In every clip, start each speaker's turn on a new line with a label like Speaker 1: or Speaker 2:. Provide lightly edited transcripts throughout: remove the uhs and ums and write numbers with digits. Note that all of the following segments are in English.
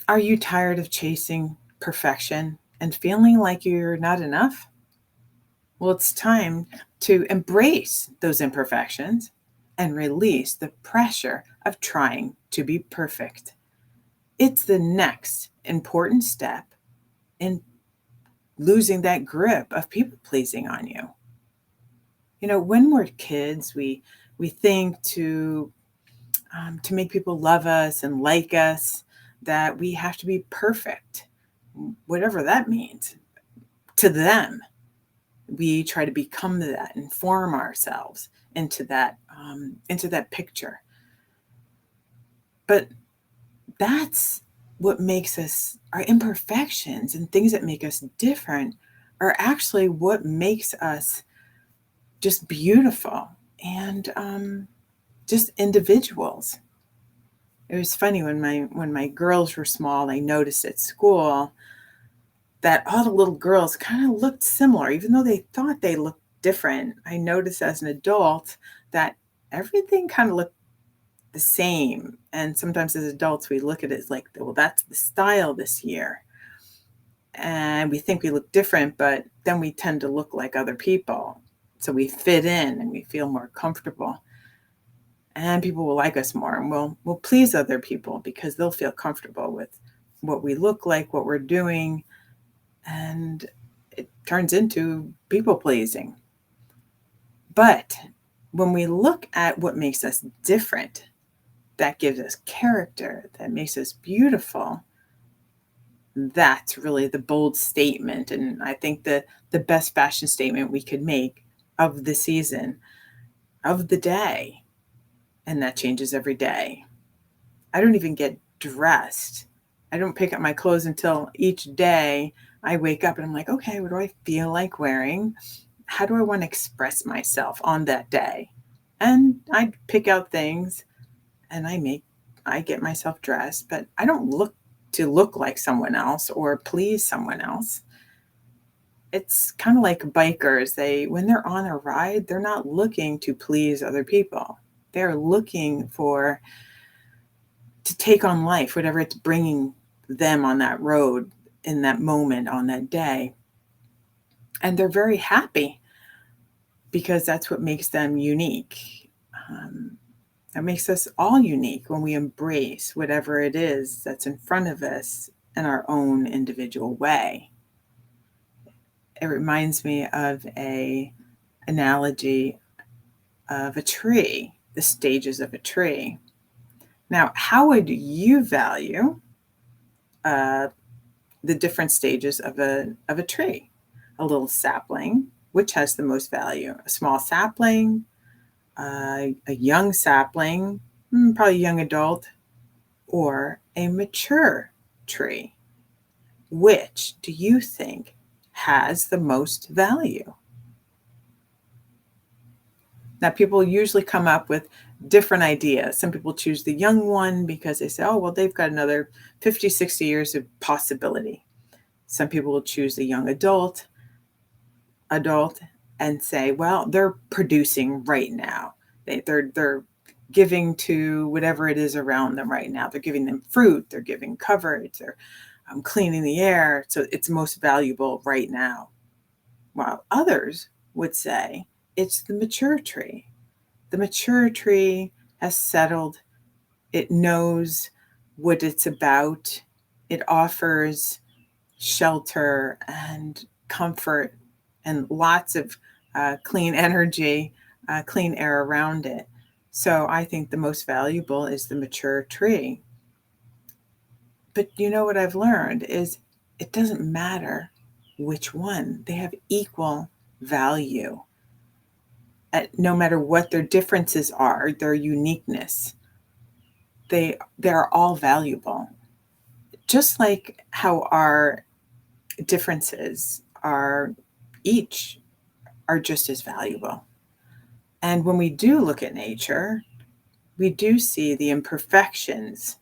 Speaker 1: Are you tired of chasing perfection and feeling like you're not enough? Well, it's time to embrace those imperfections and release the pressure of trying to be perfect. It's the next important step in losing that grip of people pleasing on you. You know, when we're kids, we think to make people love us and like us that we have to be perfect, whatever that means to them. We try to become that and form ourselves into that picture. But that's what makes us, our imperfections and things that make us different are actually what makes us just beautiful and just individuals. It was funny when my girls were small. I noticed at school that all the little girls kind of looked similar, even though they thought they looked different. I noticed as an adult that everything kind of looked the same. And sometimes as adults, we look at it as like, well, that's the style this year. And we think we look different, but then we tend to look like other people. So we fit in and we feel more comfortable. And people will like us more, and we'll please other people because they'll feel comfortable with what we look like, what we're doing, and it turns into people pleasing. But when we look at what makes us different, that gives us character, that makes us beautiful, that's really the bold statement. And I think the best fashion statement we could make of the season, of the day, and that changes every day. I don't even get dressed. I don't pick up my clothes until each day I wake up and I'm like, okay, what do I feel like wearing? How do I want to express myself on that day? And I pick out things and I get myself dressed, but I don't look like someone else or please someone else. It's kind of like bikers. When they're on a ride, they're not looking to please other people. They're looking to take on life, whatever it's bringing them on that road in that moment on that day. And they're very happy because that's what makes them unique. Um, that makes us all unique when we embrace whatever it is that's in front of us in our own individual way. It reminds me of a analogy of a tree, the stages of a tree. Now, how would you value uh, the different stages of a tree? A little sapling, which has the most value? A small sapling, a young sapling, probably young adult, or a mature tree? Which do you think has the most value? Now, people usually come up with different ideas. Some people choose the young one because they say, oh, well, they've got another 50, 60 years of possibility. Some people will choose the young adult and say, well, they're producing right now. They're giving to whatever it is around them right now. They're giving them fruit, they're giving coverage, they're cleaning the air. So it's most valuable right now. While others would say it's the mature tree. The mature tree has settled, it knows what it's about, it offers shelter and comfort and lots of clean energy, clean air around it. So I think the most valuable is the mature tree. But you know what I've learned is it doesn't matter which one, they have equal value. No matter what their differences are, their uniqueness, they're all valuable. Just like how our differences each are just as valuable. And when we do look at nature, we do see the imperfections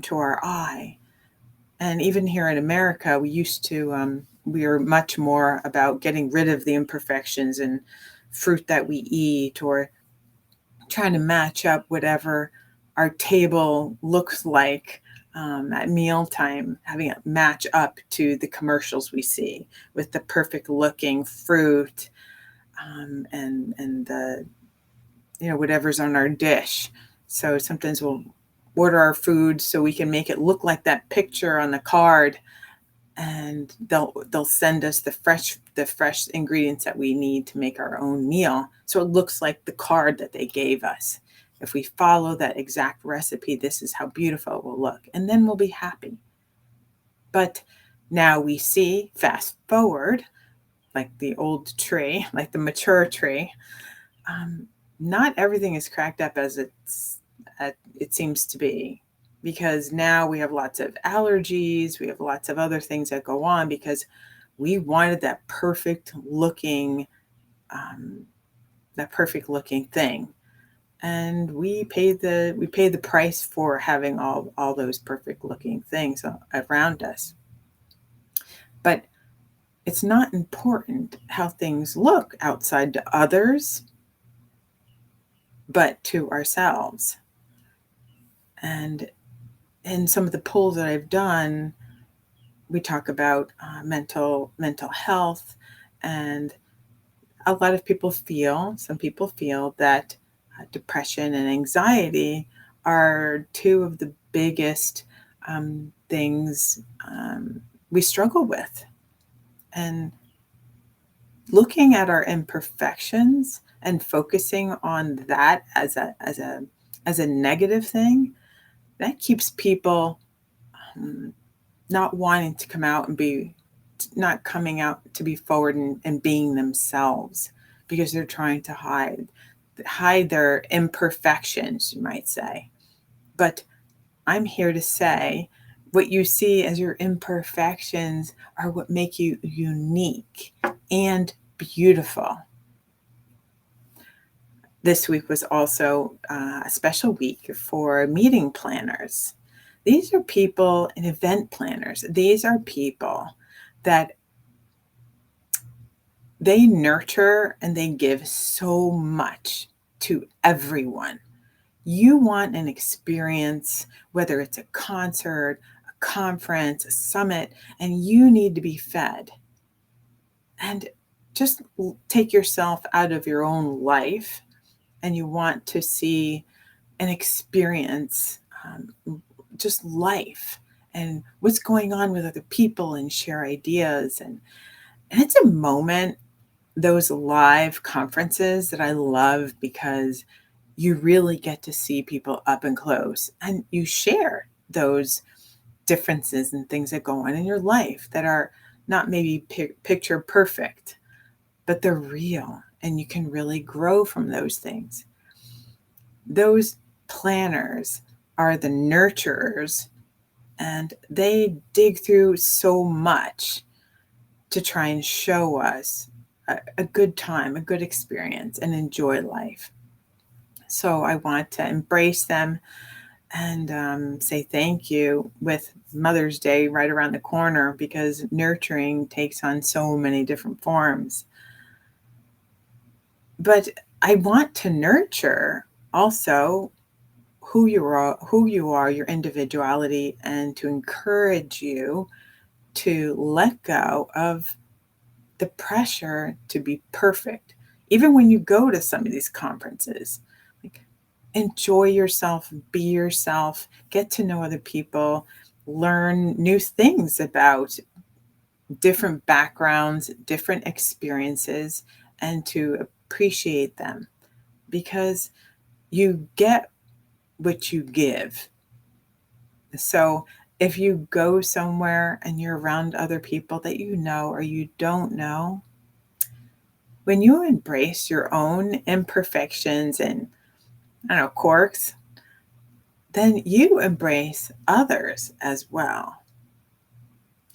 Speaker 1: to our eye. And even here in America, we are much more about getting rid of the imperfections in fruit that we eat or trying to match up whatever our table looks like at mealtime, having it match up to the commercials we see with the perfect looking fruit, and the, whatever's on our dish. So sometimes we'll order our food so we can make it look like that picture on the card, and they'll send us the fresh ingredients that we need to make our own meal, so it looks like the card that they gave us. If we follow that exact recipe, this is how beautiful it will look, and then we'll be happy. But now we see, fast forward, like the old tree, like the mature tree, um, not everything is cracked up as it seems to be, because now we have lots of allergies, we have lots of other things that go on because we wanted um, that perfect looking thing, and we pay the price for having all those perfect looking things around us. But it's not important how things look outside to others, but to ourselves. And in some of the polls that I've done, we talk about mental health, and some people feel that depression and anxiety are two of the biggest things we struggle with. And looking at our imperfections and focusing on that as a negative thing, that keeps people um, not wanting to come out and be not coming out to be forward and being themselves, because they're trying to hide their imperfections, you might say. But I'm here to say, what you see as your imperfections are what make you unique and beautiful. This week was also a special week for meeting planners. These are people and event planners. These are people that they nurture and they give so much to everyone. You want an experience, whether it's a concert, a conference, a summit, and you need to be fed. And just take yourself out of your own life, and you want to see and experience just life and what's going on with other people and share ideas. And it's a moment, those live conferences, that I love because you really get to see people up and close, and you share those differences and things that go on in your life that are not maybe picture perfect, but they're real, and you can really grow from those things. Those planners are the nurturers, and they dig through so much to try and show us a good time, a good experience, and enjoy life. So I want to embrace them and say thank you with Mother's Day right around the corner, because nurturing takes on so many different forms. But I want to nurture also who you are, your individuality, and to encourage you to let go of the pressure to be perfect. Even when you go to some of these conferences, like, enjoy yourself, be yourself, get to know other people, learn new things about different backgrounds, different experiences, and to appreciate them, because you get what you give. So if you go somewhere and you're around other people that you know or you don't know, when you embrace your own imperfections and, I don't know, quirks, then you embrace others as well.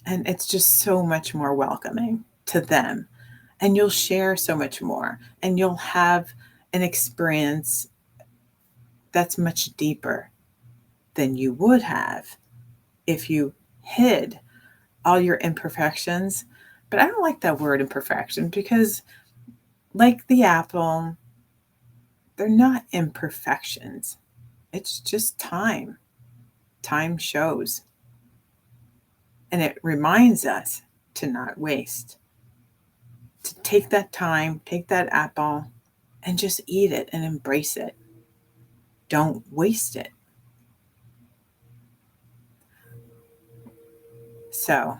Speaker 1: And it's just so much more welcoming to them. And you'll share so much more, and you'll have an experience that's much deeper than you would have if you hid all your imperfections. But I don't like that word imperfection, because, like the apple, they're not imperfections. It's just time. time shows. And it reminds us to not waste, to take that time, take that apple, and just eat it and embrace it. Don't waste it. So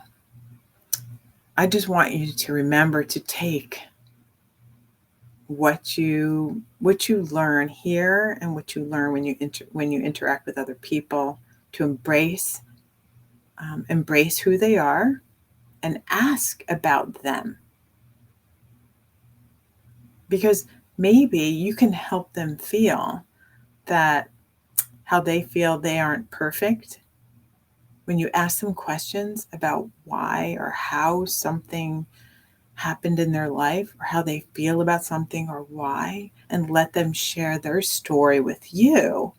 Speaker 1: I just want you to remember to take what you learn here and what you learn when you interact with other people, to embrace who they are and ask about them, because maybe you can help them feel that how they feel they aren't perfect. When you ask them questions about why or how something happened in their life, or how they feel about something or why, and let them share their story with you,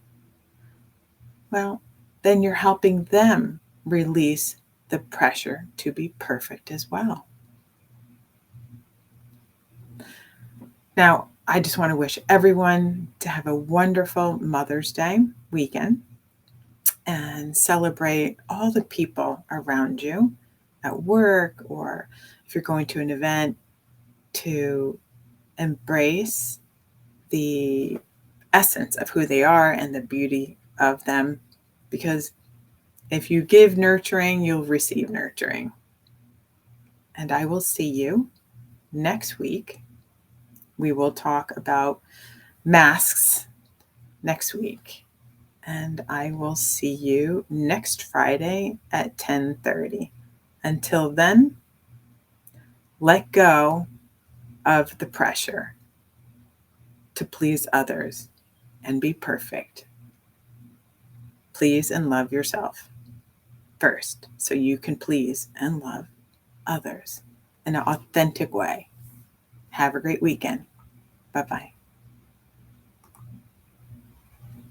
Speaker 1: well, then you're helping them release the pressure to be perfect as well. Now, I just want to wish everyone to have a wonderful Mother's Day weekend and celebrate all the people around you at work, or if you're going to an event, to embrace the essence of who they are and the beauty of them. Because if you give nurturing, you'll receive nurturing. And I will see you next week. We will talk about masks next week. And I will see you next Friday at 10:30. Until then, let go of the pressure to please others and be perfect. Please and love yourself first so you can please and love others in an authentic way. Have a great weekend. Bye-bye.